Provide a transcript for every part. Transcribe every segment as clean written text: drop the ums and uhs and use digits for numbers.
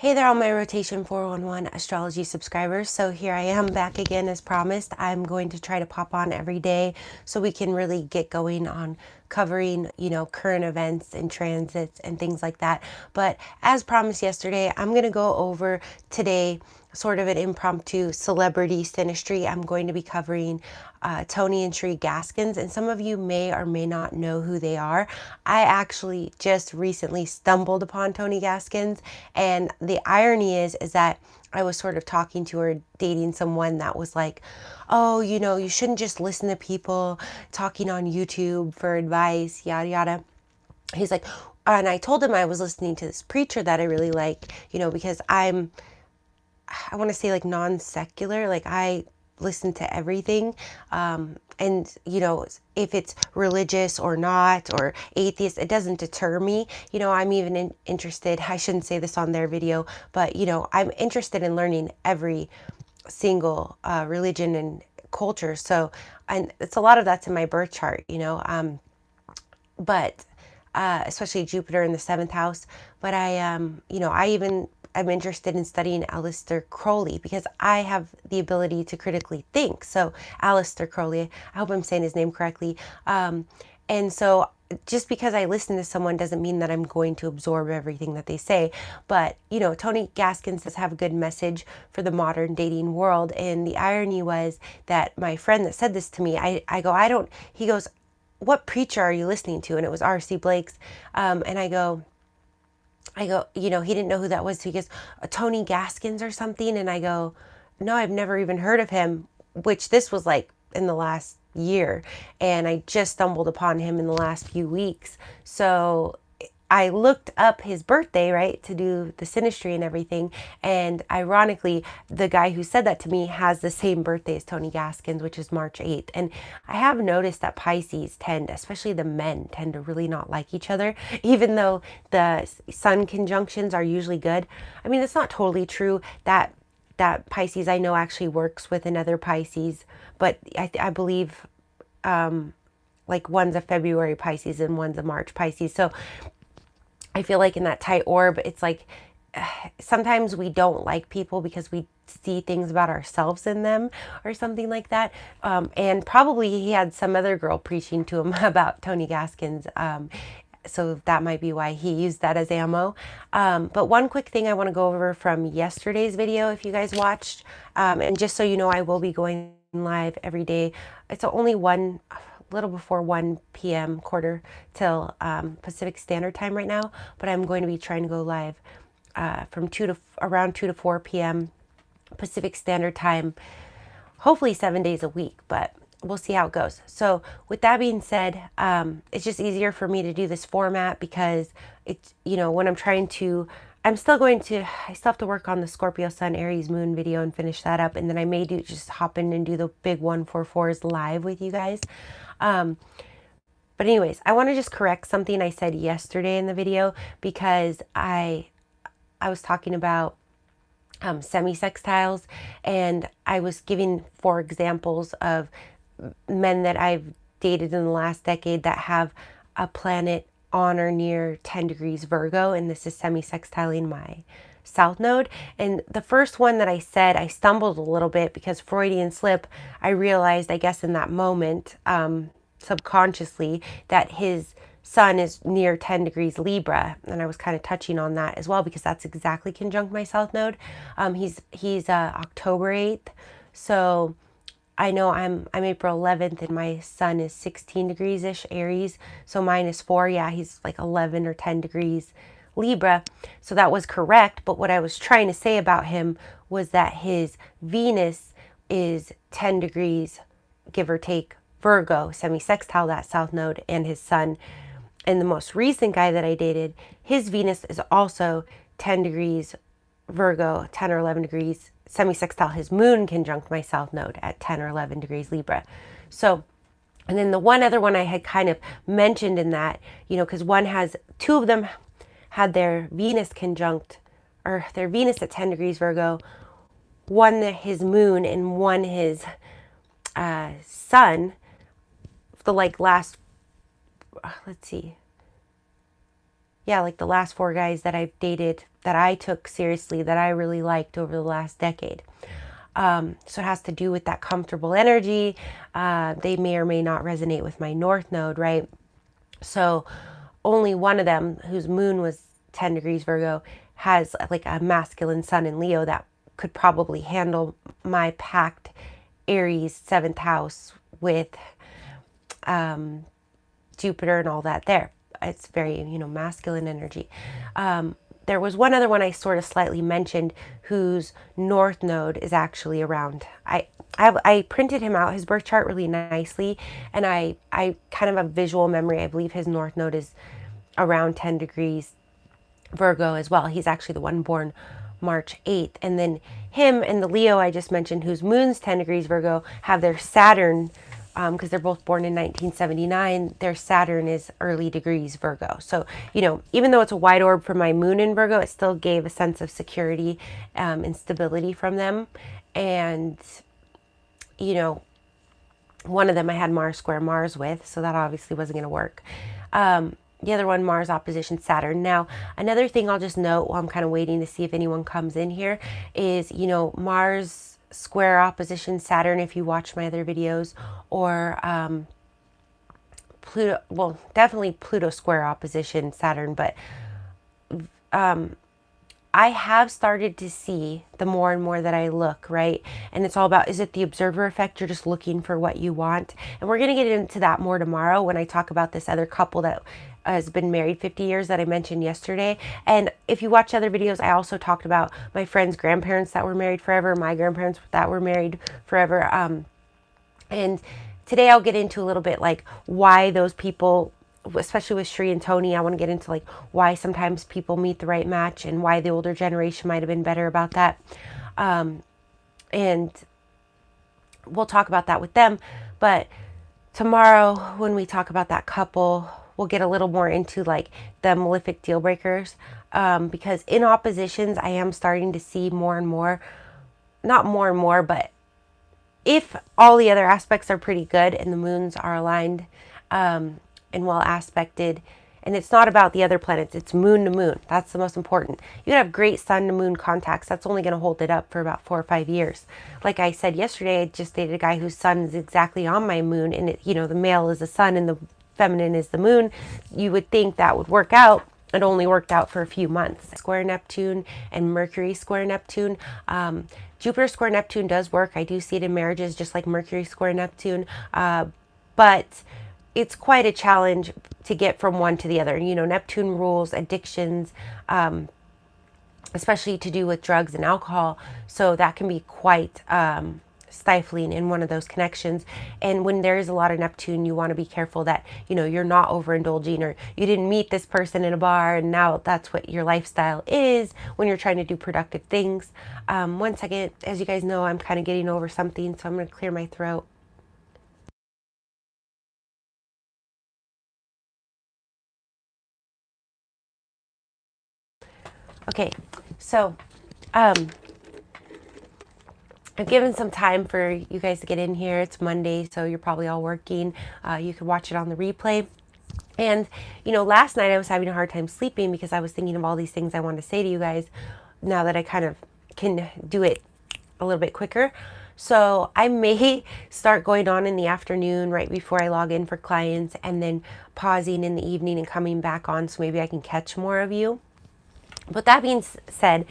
Hey there, all my Rotation 411 astrology subscribers. So here I am back again as promised. I'm going to try to pop on every day so we can really get going on covering, current events and transits and things like that. But as promised yesterday, I'm going to go over today sort of an impromptu celebrity synastry. I'm going to be covering Tony and Sheri Gaskins, and some of you may or may not know who they are. I actually just recently stumbled upon Tony Gaskins, and the irony is that I was sort of talking to her, dating someone that was like, oh, you shouldn't just listen to people talking on YouTube for advice, yada, yada. He's like, and I told him I was listening to this preacher that I really like, because I want to say like non-secular, like I listen to everything. And, if it's religious or not, or atheist, it doesn't deter me. I'm even interested, I shouldn't say this on their video, but, I'm interested in learning every single religion and culture. So, and it's a lot of that's in my birth chart, but especially Jupiter in the 7th house. But I'm interested in studying Aleister Crowley because I have the ability to critically think. So Aleister Crowley, I hope I'm saying his name correctly. And so just because I listen to someone doesn't mean that I'm going to absorb everything that they say. But, Tony Gaskins does have a good message for the modern dating world. And the irony was that my friend that said this to me, he goes, what preacher are you listening to? And it was R.C. Blake's. And I go, he didn't know who that was. So he goes, Tony Gaskins or something. And I go, no, I've never even heard of him, which this was like in the last year. And I just stumbled upon him in the last few weeks. So I looked up his birthday, right, to do the synastry and everything. And ironically, the guy who said that to me has the same birthday as Tony Gaskins, which is March 8th. And I have noticed that Pisces especially the men, tend to really not like each other, even though the sun conjunctions are usually good. I mean, it's not totally true that Pisces I know actually works with another Pisces, but I believe like one's a February Pisces and one's a March Pisces. So I feel like in that tight orb, it's like sometimes we don't like people because we see things about ourselves in them or something like that. And probably he had some other girl preaching to him about Tony Gaskins. So that might be why he used that as ammo. But one quick thing I want to go over from yesterday's video, if you guys watched, and just so you know, I will be going live every day. It's only little before 1 p.m. quarter till Pacific Standard Time right now, but I'm going to be trying to go live from around 2 to 4 p.m. Pacific Standard Time, hopefully 7 days a week, but we'll see how it goes. So with that being said, it's just easier for me to do this format because it's, when I still have to work on the Scorpio Sun Aries Moon video and finish that up. And then I may just hop in and do the big 144s live with you guys. But anyways, I want to just correct something I said yesterday in the video because I was talking about semi-sextiles, and I was giving 4 examples of men that I've dated in the last decade that have a planet on or near 10 degrees Virgo, and this is semi-sextiling my South Node. And the first one that I said, I stumbled a little bit because Freudian slip, I realized, I guess in that moment, subconsciously, that his sun is near 10 degrees Libra, and I was kind of touching on that as well because that's exactly conjunct my South Node. He's October 8th, so I know I'm April 11th, and my sun is 16 degrees ish Aries, so mine is 4. Yeah, he's like 11 or 10 degrees Libra, so that was correct. But what I was trying to say about him was that his Venus is 10 degrees, give or take, Virgo, semi-sextile that South Node, and his sun. And the most recent guy that I dated, his Venus is also 10 degrees Virgo, 10 or 11 degrees semi-sextile his moon conjunct my South Node at 10 or 11 degrees Libra. So, and then the one other one I had kind of mentioned in that, because two of them had their Venus conjunct, or their Venus at 10 degrees Virgo, one his moon and one his sun, the last, let's see. Yeah, like the last 4 guys that I've dated that I took seriously, that I really liked over the last decade. So it has to do with that comfortable energy. They may or may not resonate with my North Node, right? So only one of them, whose moon was 10 degrees Virgo, has like a masculine sun in Leo that could probably handle my packed Aries 7th house with Jupiter and all that there. It's very, masculine energy. There was one other one I sort of slightly mentioned whose North Node is actually around. I printed him out, his birth chart, really nicely, and I kind of have a visual memory. I believe his North Node is around 10 degrees Virgo as well. He's actually the one born March 8th. And then him and the Leo I just mentioned, whose moon's 10 degrees Virgo, have their Saturn, because they're both born in 1979, their Saturn is early degrees Virgo. So, even though it's a wide orb for my moon in Virgo, it still gave a sense of security and stability from them. And, one of them I had Mars square Mars with, so that obviously wasn't going to work. The other one, Mars opposition Saturn. Now, another thing I'll just note while I'm kind of waiting to see if anyone comes in here is, Mars square opposition Saturn, if you watch my other videos, or Pluto, well, definitely Pluto square opposition Saturn, but I have started to see the more and more that I look, right? And it's all about, is it the observer effect? You're just looking for what you want. And we're going to get into that more tomorrow when I talk about this other couple that has been married 50 years that I mentioned yesterday. And if you watch other videos, I also talked about my friend's grandparents that were married forever, my grandparents that were married forever. And today I'll get into a little bit like why those people, especially with Sheri and Tony, I want to get into like why sometimes people meet the right match and why the older generation might have been better about that. And we'll talk about that with them. But tomorrow when we talk about that couple, we'll get a little more into like the malefic deal breakers. Because in oppositions, I am starting to see more and more, not more and more, but if all the other aspects are pretty good and the moons are aligned, and well aspected, and it's not about the other planets, it's moon to moon. That's the most important. You have great sun to moon contacts. That's only going to hold it up for about 4 or 5 years. Like I said yesterday, I just dated a guy whose sun is exactly on my moon, and it, the male is the sun and the feminine is the moon. You would think that would work out. It only worked out for a few months. Square Neptune and Mercury square Neptune. Jupiter square Neptune does work. I do see it in marriages, just like Mercury square Neptune. But it's quite a challenge to get from one to the other. Neptune rules addictions, especially to do with drugs and alcohol. So that can be quite stifling in one of those connections. And when there is a lot of Neptune, you want to be careful that, you're not overindulging, or you didn't meet this person in a bar and now that's what your lifestyle is when you're trying to do productive things. One second, as you guys know, I'm kind of getting over something, so I'm going to clear my throat. Okay, so I've given some time for you guys to get in here. It's Monday, so you're probably all working. You can watch it on the replay. And, last night I was having a hard time sleeping because I was thinking of all these things I wanted to say to you guys now that I kind of can do it a little bit quicker. So I may start going on in the afternoon right before I log in for clients, and then pausing in the evening and coming back on so maybe I can catch more of you. But that being said,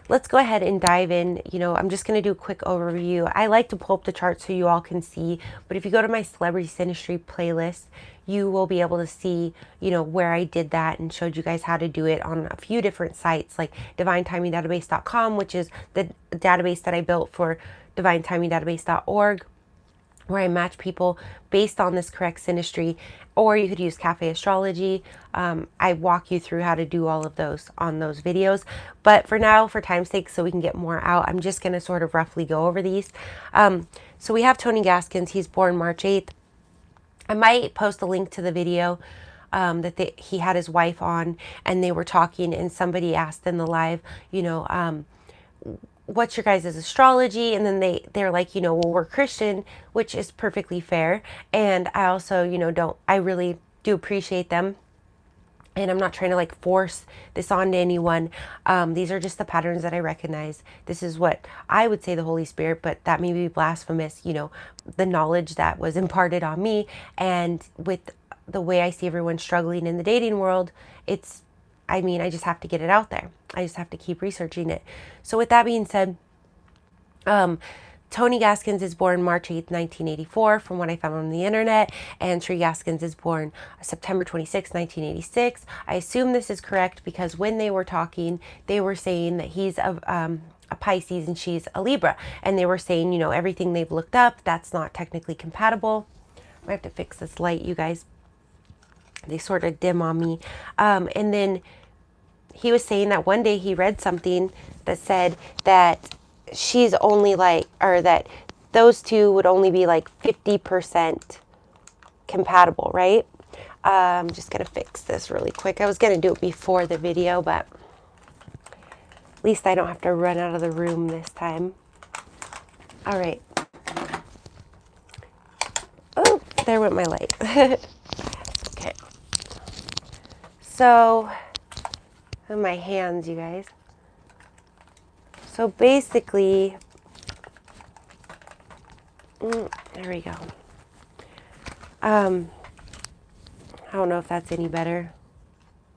let's go ahead and dive in. I'm just going to do a quick overview. I like to pull up the chart so you all can see, but if you go to my Celebrity Synastry playlist, you will be able to see, where I did that and showed you guys how to do it on a few different sites, like divinetimingdatabase.com, which is the database that I built for divinetimingdatabase.org, where I match people based on this correct synastry, or you could use Cafe Astrology. I walk you through how to do all of those on those videos. But for now, for time's sake, so we can get more out, I'm just going to sort of roughly go over these. So we have Tony Gaskins. He's born March 8th. I might post a link to the video that he had his wife on, and they were talking, and somebody asked in the live, what's your guys' astrology? And then they're like, well, we're Christian, which is perfectly fair. And I also, I really do appreciate them And I'm not trying to like force this onto anyone. These are just the patterns that I recognize. This is what I would say the Holy Spirit, but that may be blasphemous, you know, the knowledge that was imparted on me. And with the way I see everyone struggling in the dating world, it's, I mean, I just have to get it out there. I just have to keep researching it. So with that being said, Tony Gaskins is born March 8th, 1984, from what I found on the internet, and Sheri Gaskins is born September 26th, 1986. I assume this is correct because when they were talking, they were saying that he's a Pisces and she's a Libra, and they were saying, you know, everything they've looked up, that's not technically compatible. I have to fix this light, you guys. They sort of dim on me. And then he was saying that one day he read something that said that she's only like, or that those two would only be like 50% compatible, right? I'm just going to fix this really quick. I was going to do it before the video, but at least I don't have to run out of the room this time. All right. Oh, there went my light. Okay. So, my hands, you guys. So basically, there we go. I don't know if that's any better.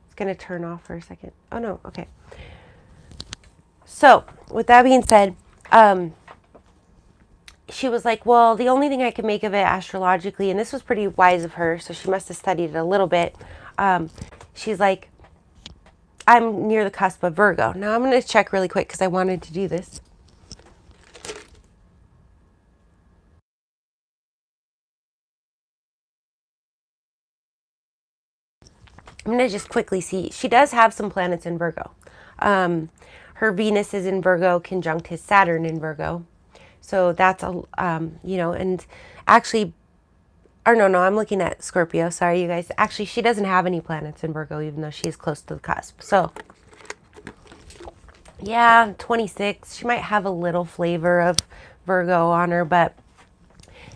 It's going to turn off for a second. Oh no, okay. So with that being said, she was like, well, the only thing I can make of it astrologically, and this was pretty wise of her, so she must have studied it a little bit. She's like, I'm near the cusp of Virgo. Now I'm going to check really quick because I wanted to do this. I'm going to just quickly see. She does have some planets in Virgo. Her Venus is in Virgo, conjunct his Saturn in Virgo. So that's, you know, and actually, or no, I'm looking at Scorpio. Sorry, you guys. Actually, she doesn't have any planets in Virgo, even though she is close to the cusp. So, yeah, 26. She might have a little flavor of Virgo on her, but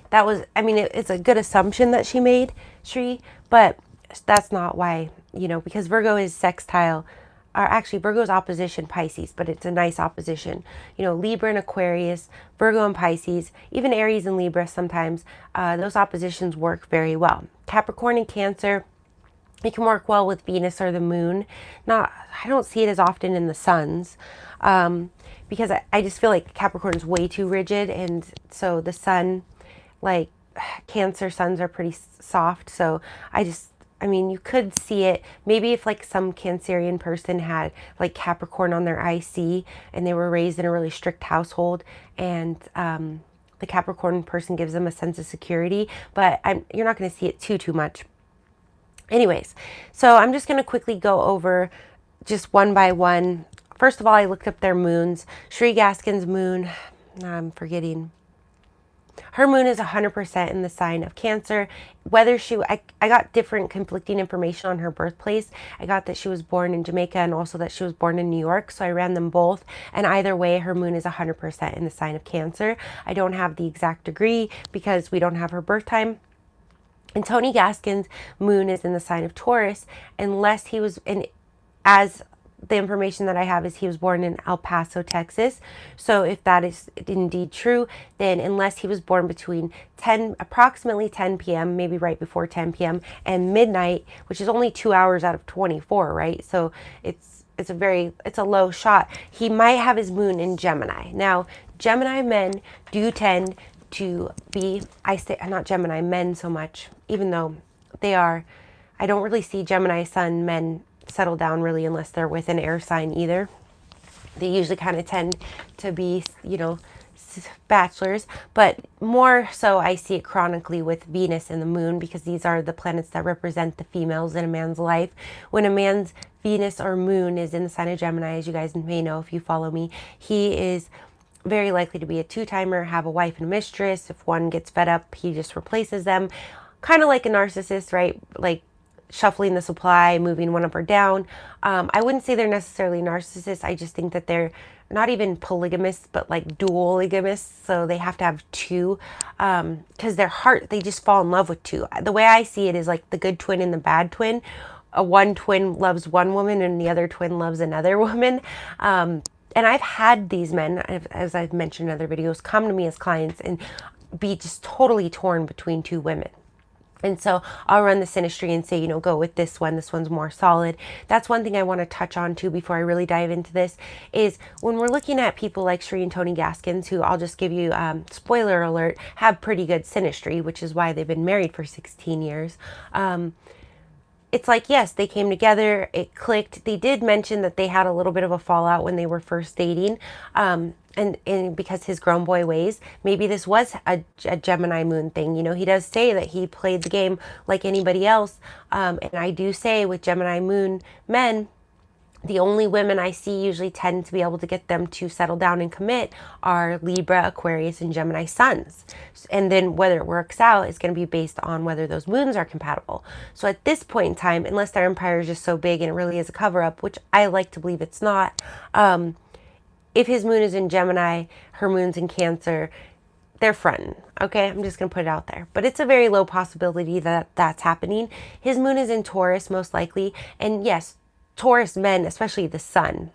that was, I mean, it's a good assumption that she made, Shri, but that's not why, you know, because Virgo is sextile, or actually Virgo's opposition Pisces, but it's a nice opposition. You know, Libra and Aquarius, Virgo and Pisces, even Aries and Libra sometimes, those oppositions work very well. Capricorn and Cancer, it can work well with Venus or the moon. I don't see it as often in the suns, because I just feel like Capricorn is way too rigid, and so the sun, like Cancer suns are pretty soft, so I mean, you could see it maybe if like some Cancerian person had like Capricorn on their IC and they were raised in a really strict household, and the Capricorn person gives them a sense of security, but you're not going to see it too much. Anyways, so I'm just going to quickly go over just one by one. First of all, I looked up their moons. Sheri Gaskins' moon, I'm forgetting. Her moon is 100% in the sign of Cancer. Whether I got different conflicting information on her birthplace. I got that she was born in Jamaica and also that she was born in New York. So I ran them both. And either way, her moon is 100% in the sign of Cancer. I don't have the exact degree because we don't have her birth time. And Tony Gaskins' moon is in the sign of Taurus, unless he was in, as the information that I have is he was born in El Paso, Texas. So if that is indeed true, then unless he was born between approximately 10 p.m., maybe right before 10 p.m. and midnight, which is only 2 hours out of 24, right? So it's a low shot. He might have his moon in Gemini. Now, Gemini men do tend to be, I say, not Gemini men so much, even though they are, I don't really see Gemini sun men settle down really unless they're with an air sign either. They usually kind of tend to be, you know, bachelors, but more so I see it chronically with Venus and the moon, because these are the planets that represent the females in a man's life. When a man's Venus or moon is in the sign of Gemini, as you guys may know if you follow me, he is very likely to be a two-timer, have a wife and a mistress. If one gets fed up, he just replaces them. Kind of like a narcissist, right? Like shuffling the supply, moving one up or down. I wouldn't say they're necessarily narcissists. I just think that they're not even polygamists, but like dual-ligamists. So they have to have two, because their heart, they just fall in love with two. The way I see it is like the good twin and the bad twin one twin loves one woman and the other twin loves another woman. And I've had these men, as I've mentioned in other videos, come to me as clients and be just totally torn between two women. And so I'll run the synastry and say, you know, go with this one. This one's more solid. That's one thing I want to touch on too before I really dive into this is when we're looking at people like Sheri and Tony Gaskins, who I'll just give you, spoiler alert, have pretty good synastry, which is why they've been married for 16 years. It's like, yes, they came together, it clicked. They did mention that they had a little bit of a fallout when they were first dating. And because his grown boy ways, maybe this was a Gemini moon thing. You know, he does say that he played the game like anybody else. And I do say with Gemini moon men, the only women I see usually tend to be able to get them to settle down and commit are Libra, Aquarius, and Gemini suns. And then whether it works out is going to be based on whether those moons are compatible. So at this point in time, unless their empire is just so big and it really is a cover-up, which I like to believe it's not, if his moon is in Gemini, her moon's in Cancer, they're fronting. Okay, I'm just going to put it out there. But it's a very low possibility that that's happening. His moon is in Taurus, most likely. And yes, Taurus men, especially the sun.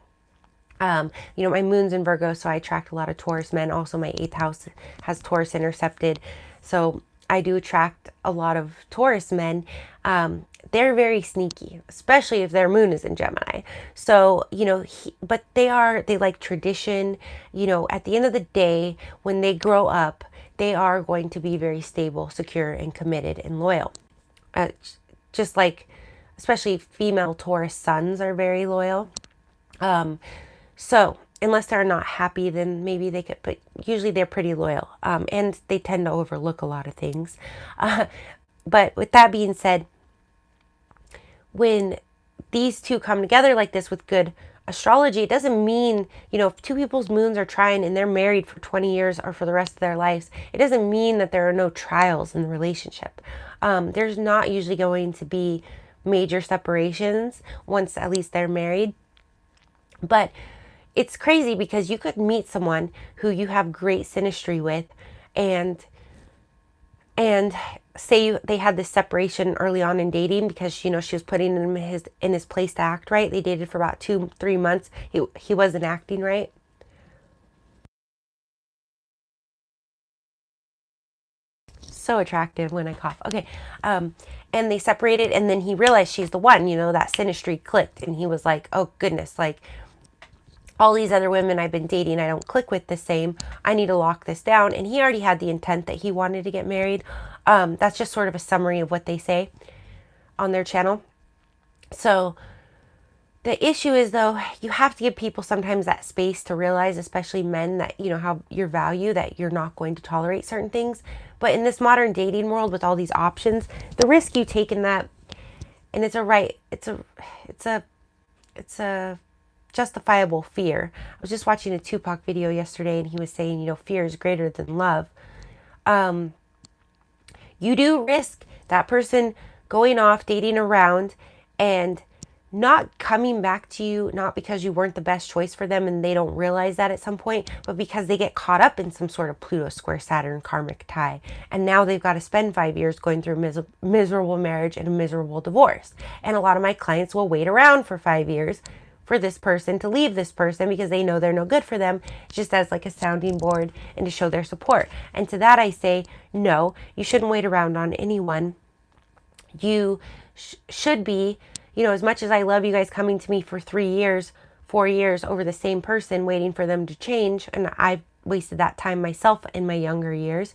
You know, my moon's in Virgo, so I attract a lot of Taurus men. Also, my 8th house has Taurus intercepted. So I do attract a lot of Taurus men. They're very sneaky, especially if their moon is in Gemini. So, you know, but they like tradition. You know, at the end of the day, when they grow up, they are going to be very stable, secure, and committed and loyal. Just like, especially female Taurus suns are very loyal. So unless they're not happy, then maybe they could, but usually they're pretty loyal. And they tend to overlook a lot of things. But with that being said, when these two come together like this with good astrology, it doesn't mean, you know, if two people's moons are trying and they're married for 20 years or for the rest of their lives, it doesn't mean that there are no trials in the relationship. There's not usually going to be major separations once at least they're married. But it's crazy because you could meet someone who you have great synastry with and say they had this separation early on in dating because, you know, she was putting him in his place to act right. They dated for about 2-3 months. He wasn't acting right. So attractive when I cough. Okay. And they separated, and then he realized she's the one, you know, that synastry clicked, and he was like, oh goodness, like all these other women I've been dating, I don't click with the same. I need to lock this down. And he already had the intent that he wanted to get married. That's just sort of a summary of what they say on their channel. So the issue is, though, you have to give people sometimes that space to realize, especially men, that, you know, how your value, that you're not going to tolerate certain things. But in this modern dating world with all these options, the risk you take in that, and it's a justifiable fear. I was just watching a Tupac video yesterday, and he was saying, you know, fear is greater than love. You do risk that person going off, dating around, and not coming back to you, not because you weren't the best choice for them and they don't realize that at some point, but because they get caught up in some sort of Pluto square Saturn karmic tie. And now they've got to spend 5 years going through a miserable marriage and a miserable divorce. And a lot of my clients will wait around for 5 years for this person to leave this person because they know they're no good for them, just as like a sounding board and to show their support. And to that I say, no, you shouldn't wait around on anyone. You should be, you know, as much as I love you guys coming to me for 3 years, 4 years over the same person, waiting for them to change, and I've wasted that time myself in my younger years.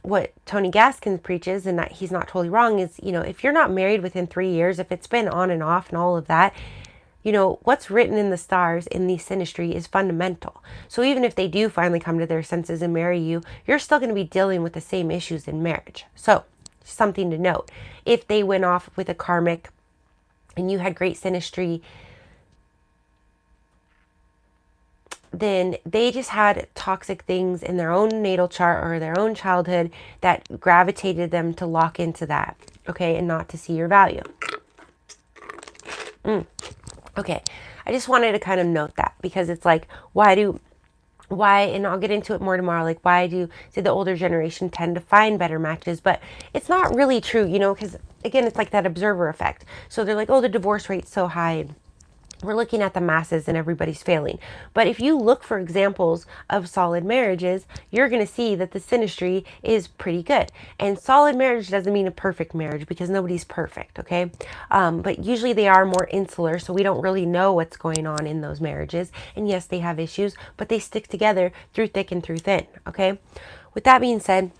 What Tony Gaskins preaches, and that he's not totally wrong, is, you know, if you're not married within 3 years, if it's been on and off and all of that, you know, what's written in the stars in the synastry is fundamental. So even if they do finally come to their senses and marry you, you're still going to be dealing with the same issues in marriage. So something to note. If they went off with a karmic and you had great synastry, then they just had toxic things in their own natal chart or their own childhood that gravitated them to lock into that, okay, and not to see your value. Okay, I just wanted to kind of note that, because it's like, why do why, and I'll get into it more tomorrow, like why do the older generation tend to find better matches, but it's not really true, you know, because again, it's like that observer effect. So they're like, oh, the divorce rate's so high. We're looking at the masses and everybody's failing. But if you look for examples of solid marriages, you're going to see that the synastry is pretty good. And solid marriage doesn't mean a perfect marriage because nobody's perfect, okay? But usually they are more insular, so we don't really know what's going on in those marriages. And yes, they have issues, but they stick together through thick and through thin, okay? With that being said,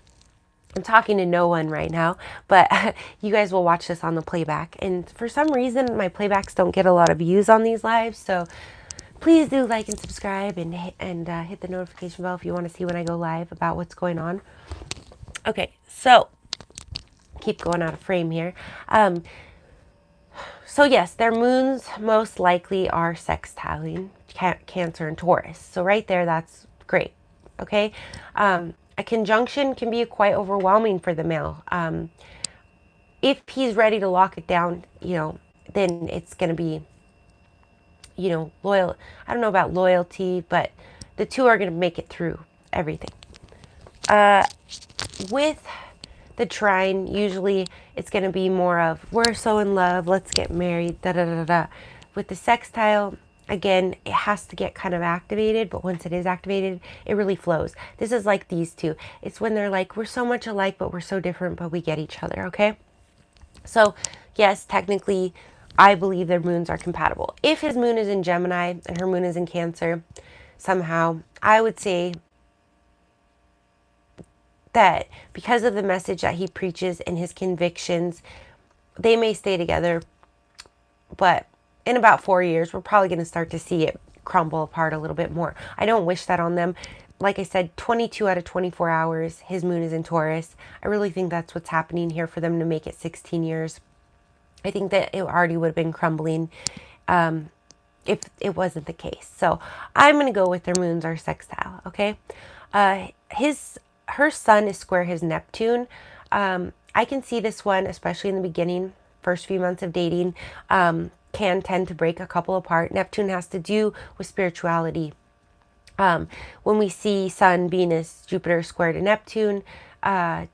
I'm talking to no one right now, but you guys will watch this on the playback. And for some reason, my playbacks don't get a lot of views on these lives. So please do like and subscribe and hit the notification bell if you want to see when I go live about what's going on. Okay, so keep going out of frame here. So yes, their moons most likely are sextiling Cancer and Taurus. So right there, that's great. Okay. A conjunction can be quite overwhelming for the male. If he's ready to lock it down, you know, then it's going to be, you know, loyal. I don't know about loyalty, but the two are going to make it through everything. With the trine, usually it's going to be more of, we're so in love, let's get married, da da da da. With the sextile, again, it has to get kind of activated, but once it is activated, it really flows. This is like these two. It's when they're like, we're so much alike, but we're so different, but we get each other, okay? So, yes, technically, I believe their moons are compatible. If his moon is in Gemini and her moon is in Cancer, somehow, I would say that because of the message that he preaches and his convictions, they may stay together, but in about 4 years, we're probably going to start to see it crumble apart a little bit more. I don't wish that on them. Like I said, 22 out of 24 hours, his moon is in Taurus. I really think that's what's happening here for them to make it 16 years. I think that it already would have been crumbling if it wasn't the case. So I'm going to go with their moons are sextile, okay? Her sun is square his Neptune. I can see this one, especially in the beginning, first few months of dating, can tend to break a couple apart. Neptune has to do with spirituality. When we see Sun, Venus, Jupiter square to Neptune,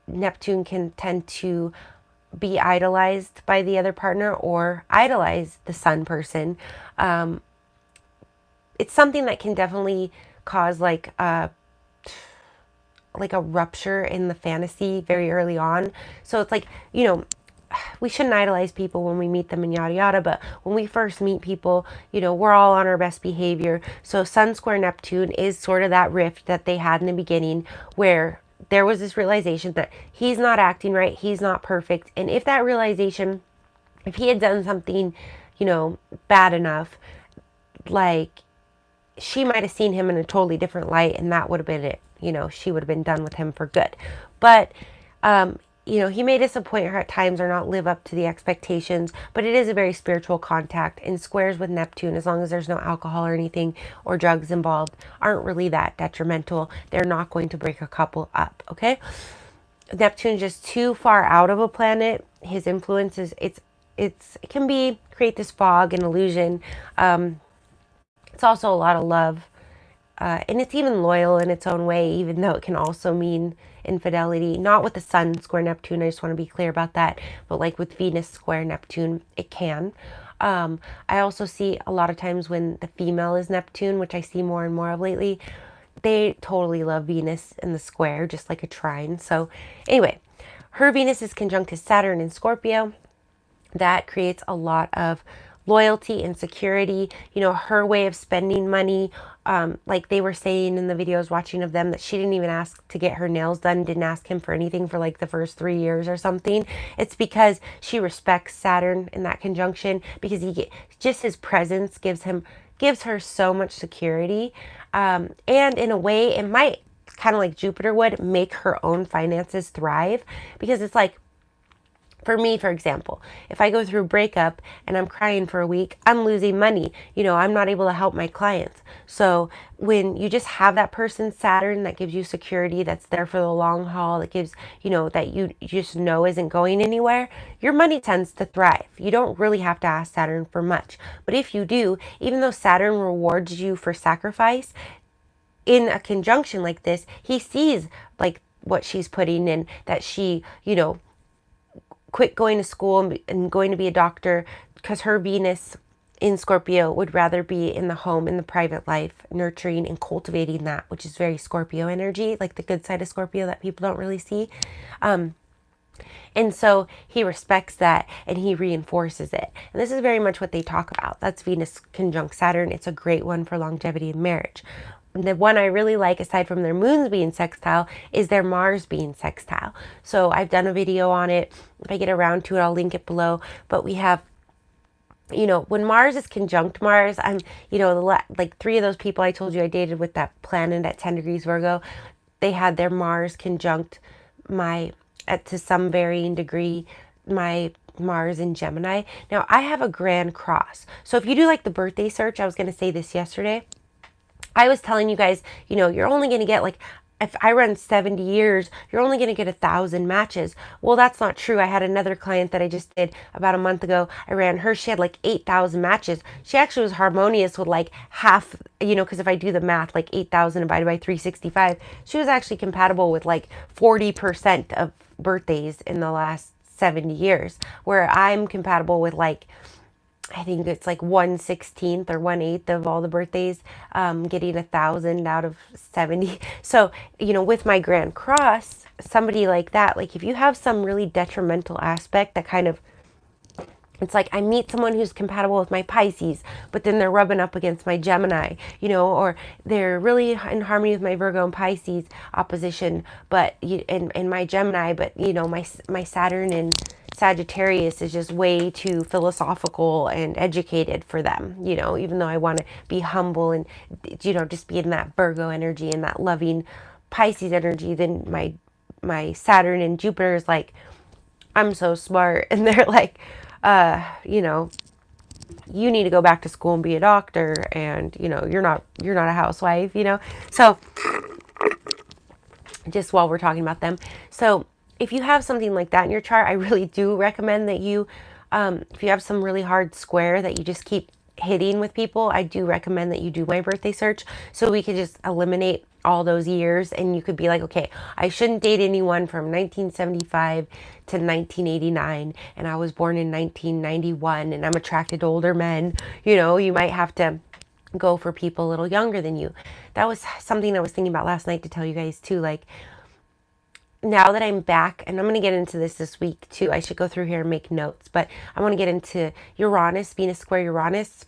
Neptune can tend to be idolized by the other partner or idolize the Sun person. It's something that can definitely cause like a rupture in the fantasy very early on. So it's like, you know, we shouldn't idolize people when we meet them and yada yada, but when we first meet people, you know, we're all on our best behavior. So Sun square Neptune is sort of that rift that they had in the beginning where there was this realization that he's not acting right, he's not perfect. And if that realization, if he had done something, you know, bad enough, like she might have seen him in a totally different light and that would have been it. You know, she would have been done with him for good. But, you know, he may disappoint her at times or not live up to the expectations, but it is a very spiritual contact, and squares with Neptune, as long as there's no alcohol or anything or drugs involved, aren't really that detrimental. They're not going to break a couple up, okay? Neptune's just too far out of a planet. His influence is, it can be, create this fog and illusion. It's also a lot of love. And it's even loyal in its own way, even though it can also mean infidelity. Not with the Sun square Neptune, I just want to be clear about that. But like with Venus square Neptune, it can. I also see a lot of times when the female is Neptune, which I see more and more of lately, they totally love Venus in the square, just like a trine. So anyway, her Venus is conjunct to Saturn in Scorpio. That creates a lot of loyalty and security. You know, her way of spending money, like they were saying in the videos watching of them, that she didn't even ask to get her nails done, didn't ask him for anything for like the first 3 years or something. It's because she respects Saturn in that conjunction, because just his presence gives her so much security. And in a way, it might, kind of like Jupiter would, make her own finances thrive, because it's like, for me, for example, if I go through a breakup and I'm crying for a week, I'm losing money. You know, I'm not able to help my clients. So when you just have that person, Saturn, that gives you security, that's there for the long haul, that gives, you know, that you just know isn't going anywhere, your money tends to thrive. You don't really have to ask Saturn for much. But if you do, even though Saturn rewards you for sacrifice, in a conjunction like this, he sees like what she's putting in, that she, you know, quit going to school and going to be a doctor because her Venus in Scorpio would rather be in the home, in the private life, nurturing and cultivating that, which is very Scorpio energy, like the good side of Scorpio that people don't really see. And so he respects that and he reinforces it. And this is very much what they talk about. That's Venus conjunct Saturn. It's a great one for longevity in marriage. The one I really like, aside from their moons being sextile, is their Mars being sextile. So I've done a video on it. If I get around to it, I'll link it below. But we have, you know, when Mars is conjunct Mars, I'm, you know, like 3 of those people I told you I dated with that planet at 10 degrees Virgo, they had their Mars conjunct to some varying degree, my Mars in Gemini. Now, I have a grand cross. So if you do like the birthday search, I was going to say this yesterday, I was telling you guys, you know, you're only going to get like, if I run 70 years, you're only going to get 1,000 matches. Well, that's not true. I had another client that I just did about a month ago. I ran her. She had like 8,000 matches. She actually was harmonious with like half, you know, because if I do the math, like 8,000 divided by 365, she was actually compatible with like 40% of birthdays in the last 70 years, where I'm compatible with like, I think it's like 1/16 or 1/8 of all the birthdays, getting 1,000 out of 70. So, you know, with my Grand Cross, somebody like that, like if you have some really detrimental aspect that kind of, it's like I meet someone who's compatible with my Pisces, but then they're rubbing up against my Gemini, you know, or they're really in harmony with my Virgo and Pisces opposition, but and my Gemini, but you know, my Saturn and Sagittarius is just way too philosophical and educated for them, you know, even though I want to be humble and, you know, just be in that Virgo energy and that loving Pisces energy. Then my Saturn and Jupiter is like, I'm so smart. And they're like, you know, you need to go back to school and be a doctor. And, you know, you're not a housewife, you know? So just while we're talking about them. So if you have something like that in your chart, I really do recommend that you, if you have some really hard square that you just keep hitting with people, I do recommend that you do my birthday search, so we could just eliminate all those years and you could be like, okay, I shouldn't date anyone from 1975 to 1989 and I was born in 1991 and I'm attracted to older men. You know, you might have to go for people a little younger than you. That was something I was thinking about last night to tell you guys too. Like, now that I'm back, and I'm going to get into this week too. I should go through here and make notes, but I want to get into Uranus, Venus square Uranus.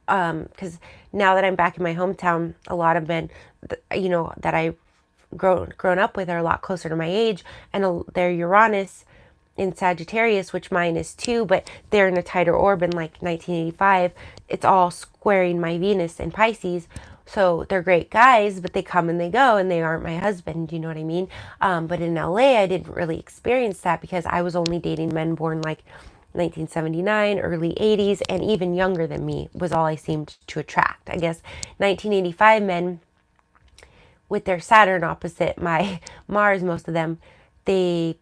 Because now that I'm back in my hometown, a lot of men, you know, that I've grown up with are a lot closer to my age, and they're Uranus in Sagittarius, which mine is too, but they're in a tighter orbit, like 1985. It's all squaring my Venus in Pisces. So they're great guys, but they come and they go and they aren't my husband. You know what I mean? But in LA, I didn't really experience that because I was only dating men born like 1979, early 80s, and even younger than me was all I seemed to attract. I guess 1985 men with their Saturn opposite my Mars, most of them, they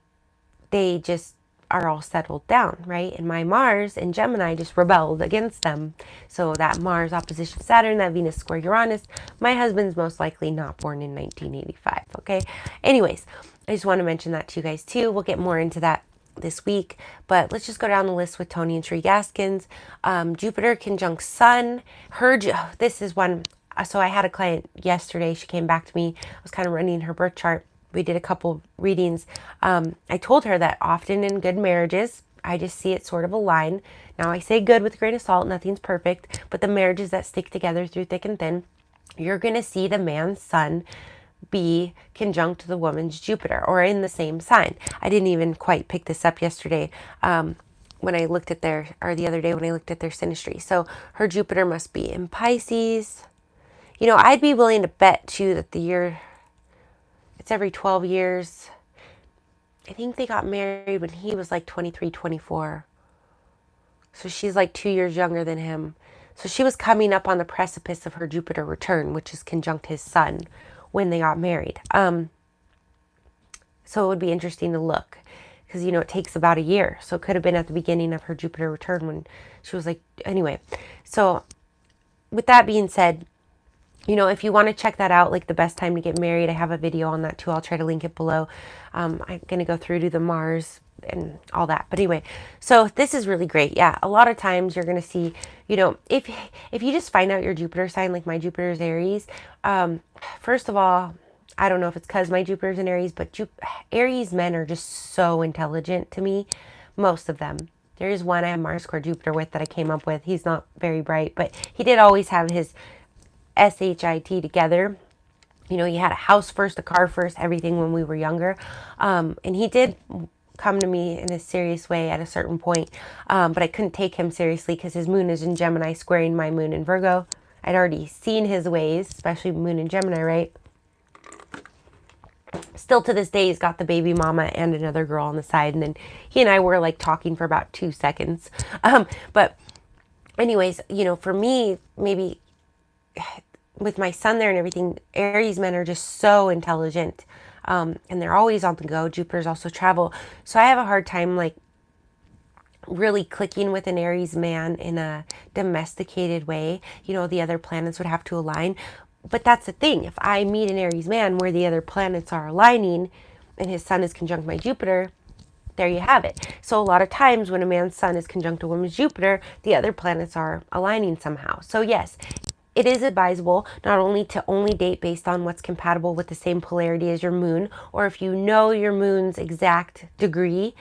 just are all settled down, right? And my Mars in Gemini just rebelled against them. So that Mars opposition Saturn, that Venus square Uranus, my husband's most likely not born in 1985, okay? Anyways, I just want to mention that to you guys too. We'll get more into that this week, but let's just go down the list with Tony and Sheri Gaskins. Jupiter conjunct Sun. This is one. So I had a client yesterday. She came back to me. I was kind of running her birth chart. We did a couple readings. I told her that often in good marriages, I just see it sort of a line. Now I say good with a grain of salt, nothing's perfect, but the marriages that stick together through thick and thin, you're going to see the man's sun be conjunct to the woman's Jupiter or in the same sign. I didn't even quite pick this up yesterday when I looked at the other day when I looked at their synastry. So her Jupiter must be in Pisces. You know, I'd be willing to bet too that it's every 12 years. I think they got married when he was like 23, 24. So she's like 2 years younger than him. So she was coming up on the precipice of her Jupiter return, which is conjunct his sun, when they got married. So it would be interesting to look because, you know, it takes about a year. So it could have been at the beginning of her Jupiter return when she was like, anyway. So with that being said, You know, if you want to check that out, like the best time to get married, I have a video on that too. I'll try to link it below. I'm going to go through to the Mars and all that. But anyway, so this is really great. Yeah, a lot of times you're going to see, you know, if you just find out your Jupiter sign, like my Jupiter is Aries, first of all, I don't know if it's because my Jupiter's in Aries, but Aries men are just so intelligent to me, most of them. There is one I have Mars square Jupiter with that I came up with. He's not very bright, but he did always have his SHIT together. You know, he had a house first, a car first, everything when we were younger. And he did come to me in a serious way at a certain point, but I couldn't take him seriously because his moon is in Gemini, squaring my moon in Virgo. I'd already seen his ways, especially moon in Gemini, right? Still to this day, he's got the baby mama and another girl on the side. And then he and I were like talking for about 2 seconds. But anyways, you know, for me, maybe with my son there and everything, Aries men are just so intelligent. And they're always on the go. Jupiter's also travel. So I have a hard time like really clicking with an Aries man in a domesticated way. You know, the other planets would have to align. But that's the thing. If I meet an Aries man where the other planets are aligning and his sun is conjunct my Jupiter, there you have it. So a lot of times when a man's sun is conjunct a woman's Jupiter, the other planets are aligning somehow. So yes, it is advisable not only to only date based on what's compatible with the same polarity as your moon, or if you know your moon's exact degree,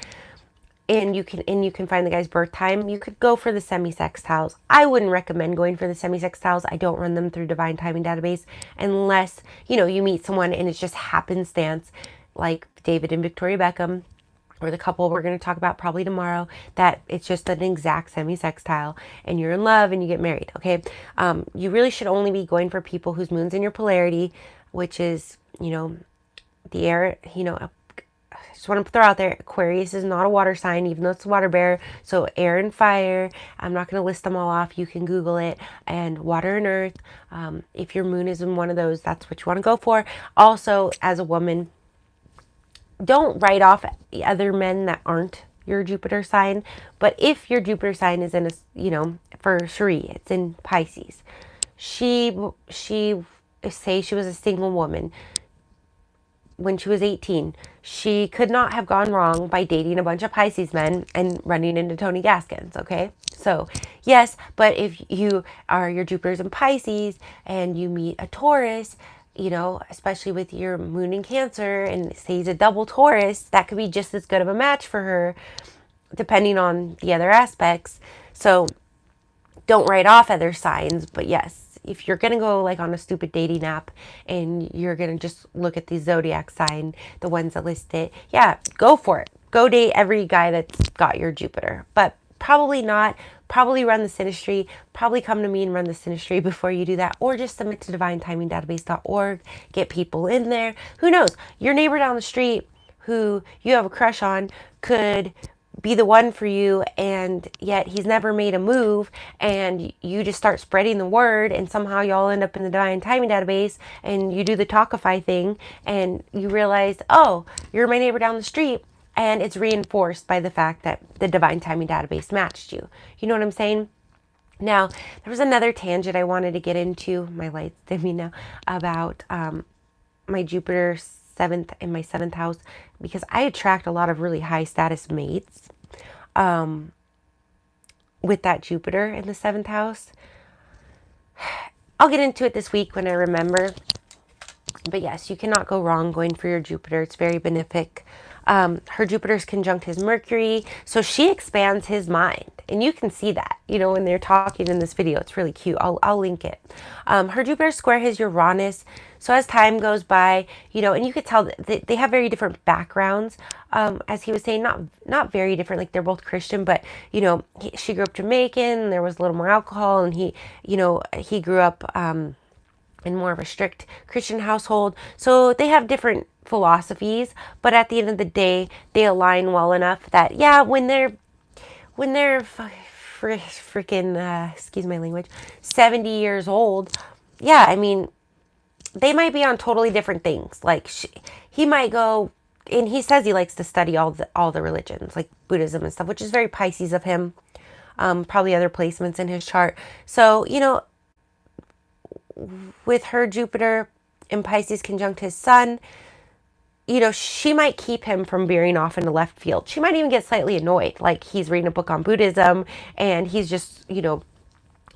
and you can find the guy's birth time, you could go for the semi-sextiles. I wouldn't recommend going for the semi-sextiles. I don't run them through Divine Timing Database unless, you know, you meet someone and it's just happenstance, like David and Victoria Beckham, or the couple we're going to talk about probably tomorrow, that it's just an exact semi-sextile and you're in love and you get married, okay? You really should only be going for people whose moon's in your polarity, which is, you know, the air, you know, just want to throw out there, Aquarius is not a water sign, even though it's a water bear. So air and fire, I'm not going to list them all off. You can Google it. And water and earth. If your moon is in one of those, that's what you want to go for. Also, as a woman, don't write off other men that aren't your Jupiter sign. But if your Jupiter sign is in a, you know, for Sheri, it's in Pisces. Say she was a single woman. When she was 18, she could not have gone wrong by dating a bunch of Pisces men and running into Sheri Gaskins, okay? So, yes, but if you are your Jupiter's in Pisces and you meet a Taurus, you know, especially with your moon in Cancer and say he's a double Taurus, that could be just as good of a match for her, depending on the other aspects. So, don't write off other signs, but yes, if you're going to go like on a stupid dating app and you're going to just look at the zodiac sign, the ones that list it, yeah, go for it. Go date every guy that's got your Jupiter, but probably not. Probably run the Synastry. Probably come to me and run the Synastry before you do that, or just submit to divinetimingdatabase.org. Get people in there. Who knows? Your neighbor down the street who you have a crush on could be the one for you, and yet he's never made a move, and you just start spreading the word, and somehow y'all end up in the Divine Timing Database, and you do the Talkify thing, and you realize, oh, you're my neighbor down the street, and it's reinforced by the fact that the Divine Timing Database matched you. You know what I'm saying? Now, there was another tangent I wanted to get into, my light's dimming now, about my Jupiter in my 7th house, because I attract a lot of really high status mates with that Jupiter in the 7th house. I'll get into it this week when I remember. But yes, you cannot go wrong going for your Jupiter. It's very benefic. Her Jupiter's conjunct his Mercury, so she expands his mind, and you can see that, you know, when they're talking in this video. It's really cute. I'll link it. Her Jupiter square his Uranus, so as time goes by, you know, and you could tell that they have very different backgrounds. As he was saying, not very different, like they're both Christian, but, you know, she grew up Jamaican, there was a little more alcohol, and he, you know, he grew up in more of a strict Christian household. So they have different philosophies, but at the end of the day, they align well enough that, yeah, when they're freaking, excuse my language, 70 years old, yeah, I mean, they might be on totally different things. Like he might go, and he says he likes to study all the religions, like Buddhism and stuff, which is very Pisces of him. Probably other placements in his chart. So, you know, with her Jupiter in Pisces conjunct his sun, you know, she might keep him from veering off into left field. She might even get slightly annoyed, like he's reading a book on Buddhism and he's just, you know,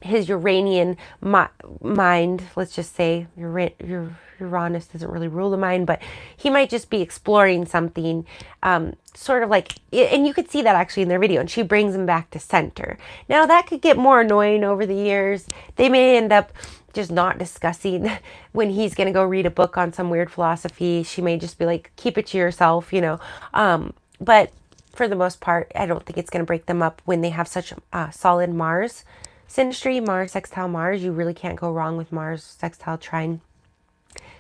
his Uranian mind, let's just say, Uranus doesn't really rule the mind, but he might just be exploring something, sort of like, and you could see that actually in their video, and she brings him back to center. Now that could get more annoying over the years. They may end up just not discussing when he's going to go read a book on some weird philosophy. She may just be like, keep it to yourself, you know. But for the most part, I don't think it's going to break them up when they have such solid Mars synastry, Mars sextile Mars. You really can't go wrong with Mars sextile trine.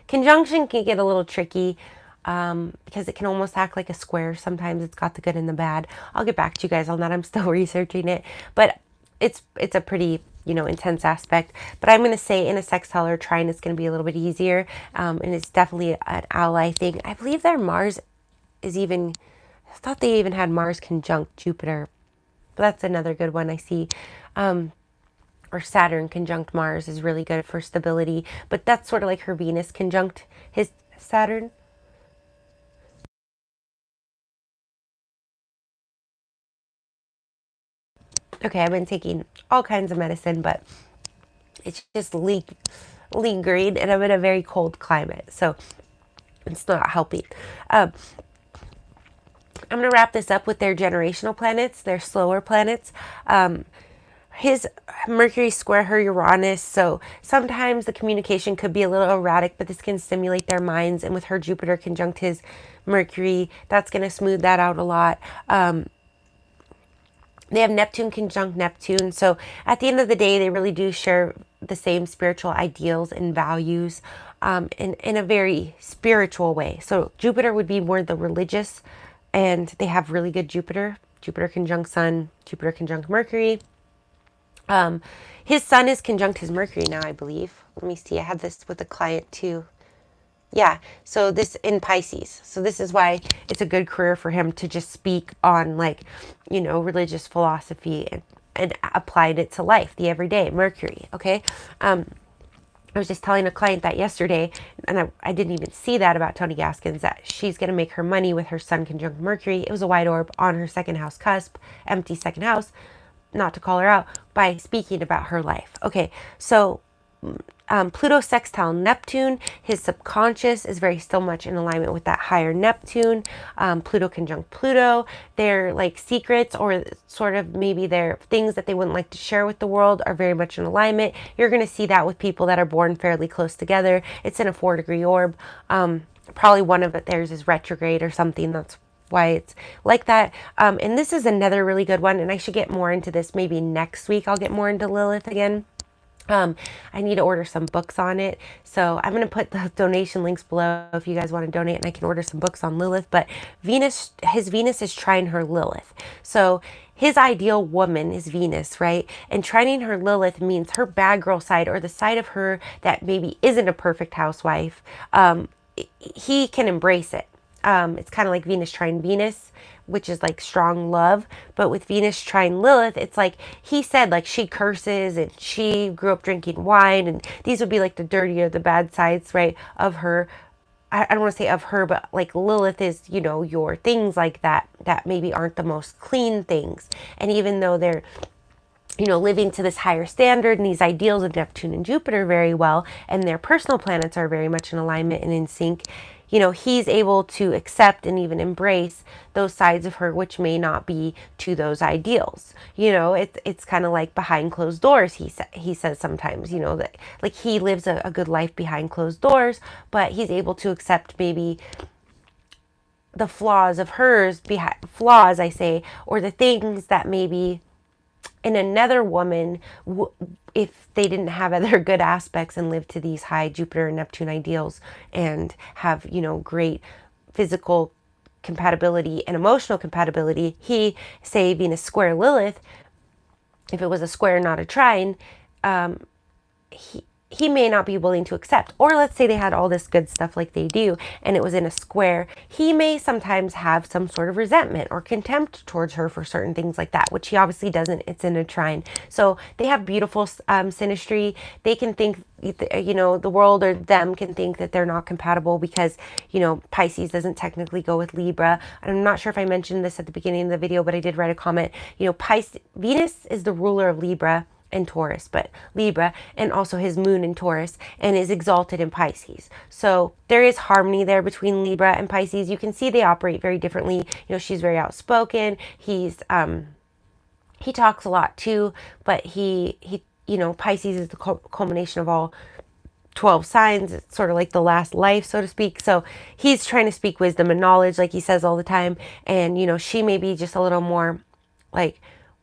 Conjunction can get a little tricky because it can almost act like a square. Sometimes it's got the good and the bad. I'll get back to you guys on that. I'm still researching it, but it's a pretty, you know, intense aspect. But I'm going to say in a sextile or trine, it's going to be a little bit easier, and it's definitely an ally thing. I believe their Mars is even, I thought they even had Mars conjunct Jupiter, but that's another good one I see. Or Saturn conjunct Mars is really good for stability, but that's sort of like her Venus conjunct his Saturn. Okay, I've been taking all kinds of medicine, but it's just lingering, and I'm in a very cold climate, so it's not helping. I'm going to wrap this up with their generational planets, their slower planets. His Mercury square her Uranus, so sometimes the communication could be a little erratic, but this can stimulate their minds. And with her Jupiter conjunct his Mercury, that's going to smooth that out a lot. They have Neptune conjunct Neptune, so at the end of the day, they really do share the same spiritual ideals and values in a very spiritual way. So Jupiter would be more the religious, and they have really good Jupiter conjunct Sun, Jupiter conjunct Mercury. His Sun is conjunct his Mercury now, I believe. Let me see. I had this with a client too. Yeah. So this in Pisces. So this is why it's a good career for him to just speak on, like, you know, religious philosophy and applied it to life, the everyday Mercury. Okay. I was just telling a client that yesterday, and I didn't even see that about Sheri Gaskins, that she's going to make her money with her Sun conjunct Mercury. It was a wide orb on her second house cusp, empty second house. Not to call her out, by speaking about her life. Okay, so Pluto sextile Neptune, his subconscious is very still much in alignment with that higher Neptune. Pluto conjunct Pluto, their like secrets or sort of maybe their things that they wouldn't like to share with the world are very much in alignment. You're going to see that with people that are born fairly close together. It's in a 4-degree orb. Probably one of theirs is retrograde or something. That's why it's like that. And this is another really good one, and I should get more into this maybe next week. I'll get more into Lilith again. I need to order some books on it, so I'm going to put the donation links below if you guys want to donate, and I can order some books on Lilith. But his Venus is trining her Lilith, so his ideal woman is Venus, right? And trining her Lilith means her bad girl side, or the side of her that maybe isn't a perfect housewife. He can embrace it. It's kind of like Venus trine Venus, which is like strong love. But with Venus trine Lilith, it's like he said, like she curses and she grew up drinking wine. And these would be like the dirty or the bad sides, right, of her. I don't want to say of her, but like Lilith is, you know, your things like that maybe aren't the most clean things. And even though they're, you know, living to this higher standard and these ideals of Neptune and Jupiter very well, and their personal planets are very much in alignment and in sync, you know, he's able to accept and even embrace those sides of her which may not be to those ideals. You know, it's kind of like behind closed doors. He says sometimes, you know, that like he lives a good life behind closed doors, but he's able to accept maybe the flaws of hers, flaws I say, or the things that maybe in another woman, if they didn't have other good aspects and live to these high Jupiter and Neptune ideals and have, you know, great physical compatibility and emotional compatibility, say Venus square Lilith, if it was a square, not a trine, he may not be willing to accept. Or let's say they had all this good stuff like they do and it was in a square. He may sometimes have some sort of resentment or contempt towards her for certain things like that, which he obviously doesn't. It's in a trine. So they have beautiful synastry. They can think, you know, the world or them can think that they're not compatible because, you know, Pisces doesn't technically go with Libra. I'm not sure if I mentioned this at the beginning of the video, but I did write a comment. You know, Venus is the ruler of Libra and Taurus, but Libra, and also his moon in Taurus, and is exalted in Pisces. So there is harmony there between Libra and Pisces. You can see they operate very differently. You know, she's very outspoken. He talks a lot too, but he you know, Pisces is the culmination of all 12 signs. It's sort of like the last life, so to speak. So he's trying to speak wisdom and knowledge, like he says all the time. And, you know, she may be just a little more like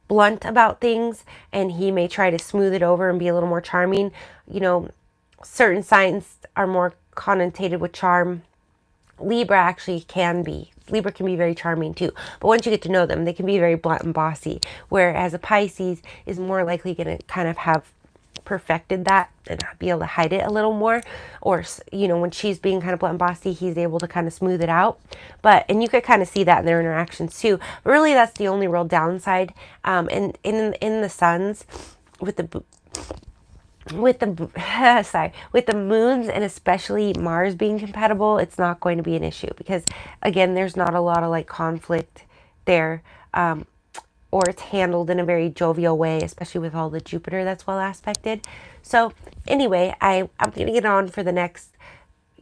blunt about things, and he may try to smooth it over and be a little more charming. You know, certain signs are more connotated with charm. Libra actually can be. Libra can be very charming too. But once you get to know them, they can be very blunt and bossy. Whereas a Pisces is more likely going to kind of have perfected that and be able to hide it a little more. Or, you know, when she's being kind of blunt and bossy, he's able to kind of smooth it out. But, and you could kind of see that in their interactions too. But really, that's the only real downside. And in the suns, with the moons and especially Mars being compatible, it's not going to be an issue because, again, there's not a lot of like conflict there, or it's handled in a very jovial way, especially with all the Jupiter that's well aspected. So anyway, I'm going to get on for the next,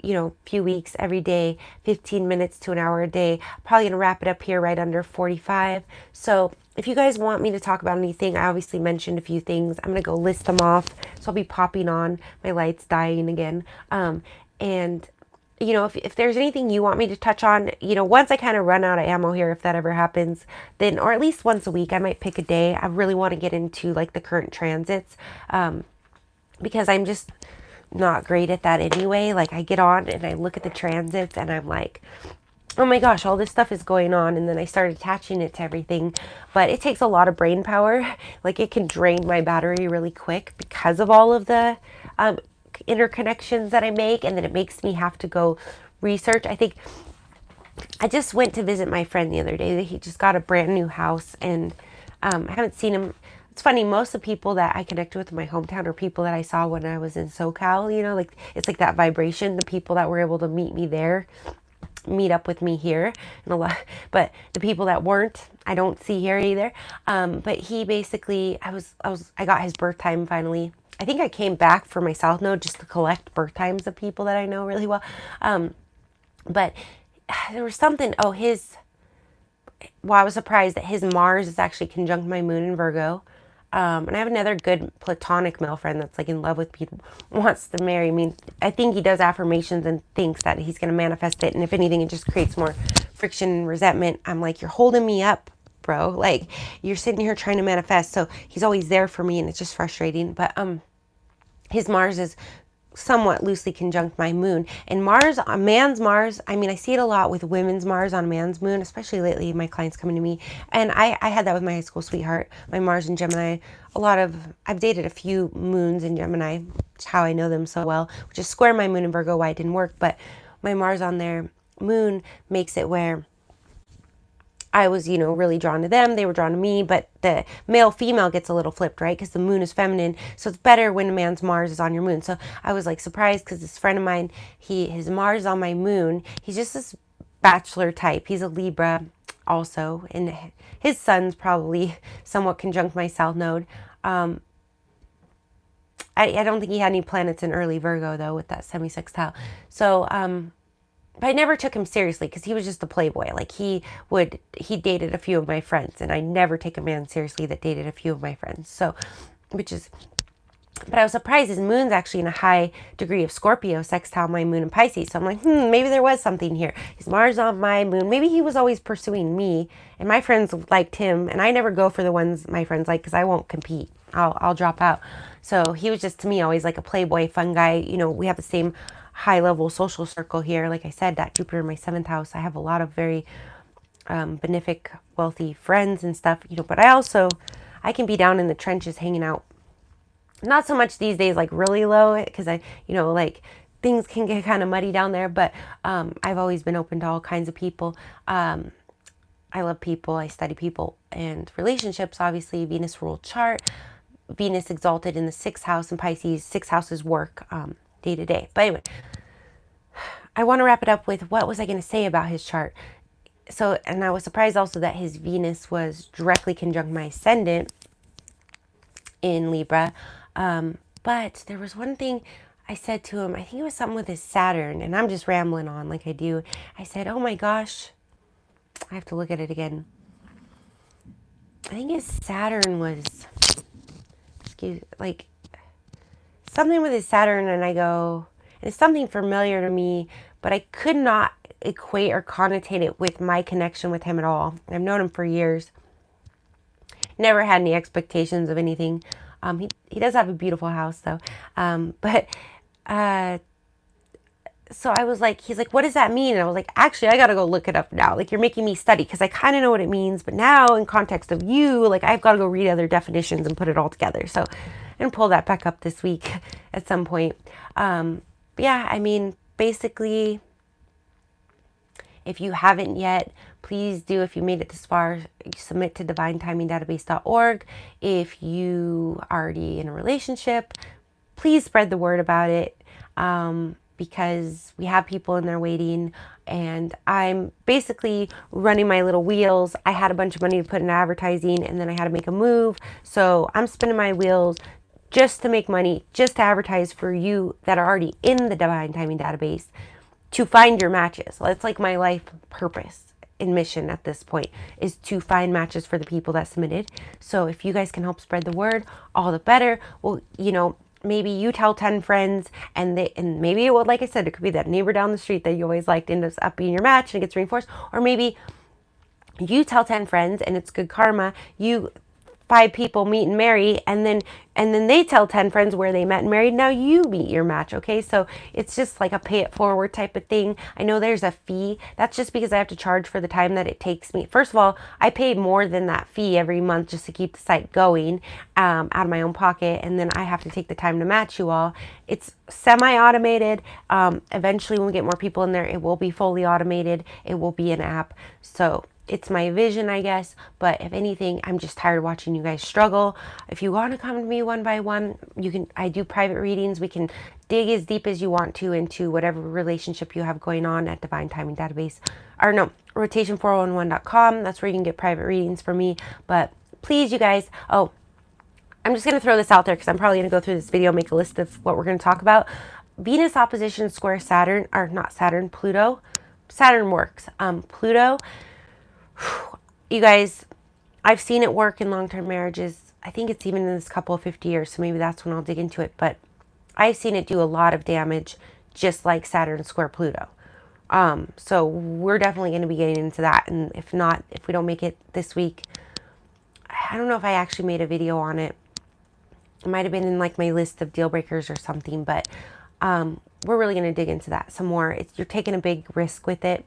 you know, few weeks every day, 15 minutes to an hour a day. Probably going to wrap it up here right under 45. So if you guys want me to talk about anything, I obviously mentioned a few things. I'm going to go list them off. So I'll be popping on. My light's dying again. And, you know, if there's anything you want me to touch on, you know, once I kind of run out of ammo here, if that ever happens, then, or at least once a week, I might pick a day. I really want to get into like the current transits, because I'm just not great at that anyway. Like I get on and I look at the transits and I'm like, oh my gosh, all this stuff is going on. And then I start attaching it to everything. But it takes a lot of brain power. Like it can drain my battery really quick because of all of the interconnections that I make. And then it makes me have to go research. I think I just went to visit my friend the other day. He just got a brand new house, and I haven't seen him. It's funny, most of the people that I connect with in my hometown are people that I saw when I was in SoCal, you know, like it's like that vibration. The people that were able to meet me there meet up with me here, and a lot, but the people that weren't, I don't see here either. But he basically, I got his birth time finally. I think I came back for my South Node just to collect birth times of people that I know really well. But there was something, well, I was surprised that his Mars is actually conjunct my moon in Virgo. And I have another good platonic male friend that's like in love with me, wants to marry me. I think he does affirmations and thinks that he's going to manifest it. And if anything, it just creates more friction and resentment. I'm like, you're holding me up, bro. Like you're sitting here trying to manifest. So he's always there for me, and it's just frustrating. But his Mars is somewhat loosely conjunct my moon, and Mars, a man's Mars, I mean, I see it a lot with women's Mars on a man's moon, especially lately. My clients coming to me, and I had that with my high school sweetheart, my Mars in Gemini. I've dated a few moons in Gemini, which is how I know them so well, which is square my moon in Virgo, why it didn't work. But my Mars on their moon makes it where I was, you know, really drawn to them. They were drawn to me, but the male-female gets a little flipped, right? Because the moon is feminine. So it's better when a man's Mars is on your moon. So I was like surprised because this friend of mine, his Mars is on my moon. He's just this bachelor type. He's a Libra also. And his sun's probably somewhat conjunct my South Node. I don't think he had any planets in early Virgo, though, with that semi-sextile. So, but I never took him seriously because he was just a playboy. Like he dated a few of my friends, and I never take a man seriously that dated a few of my friends. So, but I was surprised his moon's actually in a high degree of Scorpio, sextile my moon in Pisces. So I'm like, maybe there was something here. His Mars on my moon. Maybe he was always pursuing me, and my friends liked him, and I never go for the ones my friends like because I won't compete. I'll drop out. So he was just to me always like a playboy, fun guy. You know, we have the same high-level social circle here. Like I said, that Jupiter in my 7th house, I have a lot of very benefic, wealthy friends and stuff, you know, but I can be down in the trenches hanging out Not so much these days, like really low, because like things can get kind of muddy down there, but I've always been open to all kinds of people. I love people, I study people and relationships, obviously. Venus ruled chart, Venus exalted in the 6th house, and Pisces, 6 houses work day to day. But anyway, I want to wrap it up with what was I going to say about his chart. So, and I was surprised also that his Venus was directly conjunct my ascendant in Libra. But there was one thing I said to him, I think it was something with his Saturn, and I'm just rambling on like I do. I said, oh my gosh, I have to look at it again. I think his Saturn was, like something with his Saturn, and I go, it's something familiar to me, but I could not equate or connotate it with my connection with him at all. I've known him for years. Never had any expectations of anything. He does have a beautiful house though. So I was like, he's like, what does that mean? And I was like, actually, I got to go look it up now. Like, you're making me study, because I kind of know what it means. But now in context of you, like, I've got to go read other definitions and put it all together. So and pull that back up this week at some point. But yeah, I mean, basically, if you haven't yet, please do. If you made it this far, submit to divinetimingdatabase.org. If you are already in a relationship, please spread the word about it, because we have people in there waiting, and I'm basically running my little wheels. I had a bunch of money to put in advertising, and then I had to make a move. So I'm spinning my wheels just to make money, just to advertise for you that are already in the Divine Timing Database, to find your matches. So it's like my life purpose and mission at this point, is to find matches for the people that submitted. So if you guys can help spread the word, all the better. Well, maybe you tell 10 friends, and maybe it would, like I said, it could be that neighbor down the street that you always liked ends up being your match and it gets reinforced. Or maybe you tell 10 friends and it's good karma. 5 people meet and marry, and then they tell 10 friends where they met and married. Now you meet your match, okay? So it's just like a pay it forward type of thing. I know there's a fee. That's just because I have to charge for the time that it takes me. First of all, I pay more than that fee every month just to keep the site going, out of my own pocket, and then I have to take the time to match you all. It's semi-automated. Eventually, when we get more people in there, it will be fully automated. It will be an app. So it's my vision, I guess. But if anything, I'm just tired of watching you guys struggle. If you want to come to me one by one, you can. I do private readings. We can dig as deep as you want to into whatever relationship you have going on at Divine Timing Database. Or no, rotation411.com. That's where you can get private readings from me. But please, you guys. Oh, I'm just going to throw this out there, because I'm probably going to go through this video, make a list of what we're going to talk about. Venus opposition square Saturn, or not Saturn, Pluto. Saturn works. Pluto. You guys, I've seen it work in long-term marriages. I think it's even in this couple of 50 years, so maybe that's when I'll dig into it. But I've seen it do a lot of damage, just like Saturn square Pluto. So we're definitely going to be getting into that. And if not, if we don't make it this week, I don't know if I actually made a video on it. It might have been in like my list of deal breakers or something, but we're really going to dig into that some more. You're taking a big risk with it.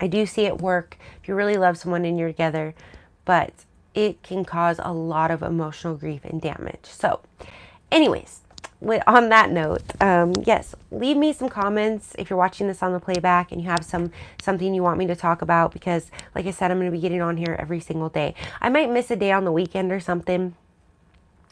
I do see it work if you really love someone and you're together, but it can cause a lot of emotional grief and damage. So anyways, on that note, yes, leave me some comments if you're watching this on the playback and you have something you want me to talk about, because like I said, I'm going to be getting on here every single day. I might miss a day on the weekend or something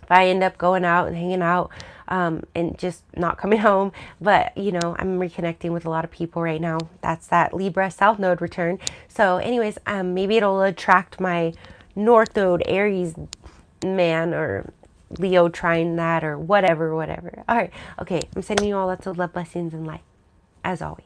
if I end up going out and hanging out, and just not coming home. But I'm reconnecting with a lot of people right now. That's that Libra South Node return. So anyways, maybe it'll attract my North Node Aries man, or Leo trine that, or whatever. All right. Okay. I'm sending you all lots of love, blessings, and light, as always.